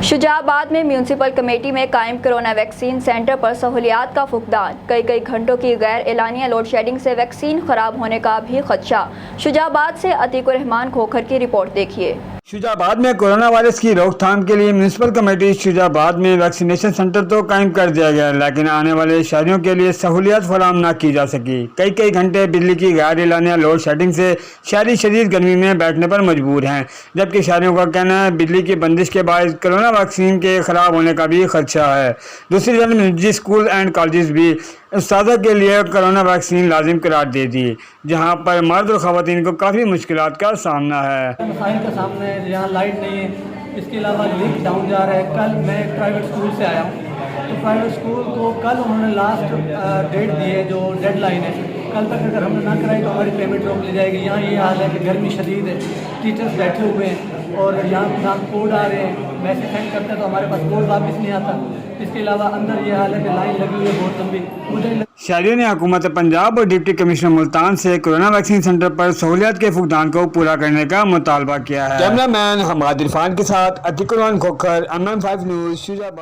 شجاعت میں municipal committee میں قائم کرونا ویکسین سینٹر پر سہولیات کا فقدان، کئی گھنٹوں کی غیر اعلانیہ لوڈ شیڈنگ سے ویکسین خراب ہونے کا بھی خدشہ۔ شجاعت سے عتیق الرحمان کھوکھر کی رپورٹ دیکھیے۔ شجاعت میں کورونا وائرس کی روک تھام کے لیے میونسپل کمیٹی شجاعت میں ویکسینیشن سینٹر تو قائم کر دیا گیا، لیکن آنے والے شہریوں کے لیے سہولیات فراہم نہ کی جا سکی۔ کئی گھنٹے بجلی کی غیر اعلانیہ لوڈ شیڈنگ سے شہری شدید گرمی میں بیٹھنے پر مجبور ہیں، جبکہ شہریوں کا کہنا ہے بجلی کی بندش کے باعث کورونا ویکسین کے خراب ہونے کا بھی خدشہ ہے۔ دوسری جانب نجی اسکول اینڈ کالجز بھی اساتذہ کے لیے کورونا ویکسین لازم قرار دے دی، جہاں پر مرد اور خواتین کو کافی مشکلات کا سامنا ہے۔ مسائل کا سامنا ہے، یہاں لائٹ نہیں ہے، اس کے علاوہ لنک ڈاؤن جا رہا ہے۔ کل میں ایک پرائیویٹ اسکول سے آیا ہوں، تو پرائیویٹ اسکول کو کل انہوں نے لاسٹ ڈیٹ دی ہے، جو ڈیڈ لائن ہے، کل تک اگر ہم نے نہ کرائی تو ہماری پیمنٹ روک لی جائے گی۔ یہاں یہ حال ہے کہ گرمی شدید ہے، ٹیچرز بیٹھے ہوئے ہیں اور یہاں کوڈ آ رہے ہیں، میسج سینڈ کرتے ہیں تو ہمارے پاس کوڈ واپس نہیں آتا۔ اس کے علاوہ اندر یہ حال ہے کہ لائن لگی ہوئی ہے بہت لمبی۔ شہریوں نے حکومت پنجاب اور ڈپٹی کمشنر ملتان سے کورونا ویکسین سینٹر پر سہولیات کے فقدان کو پورا کرنے کا مطالبہ کیا ہے۔ کیمرہ مین حماد عرفان کے ساتھ عتیق الرحمان کھوکھر، MM5 نیوز، شجاعت۔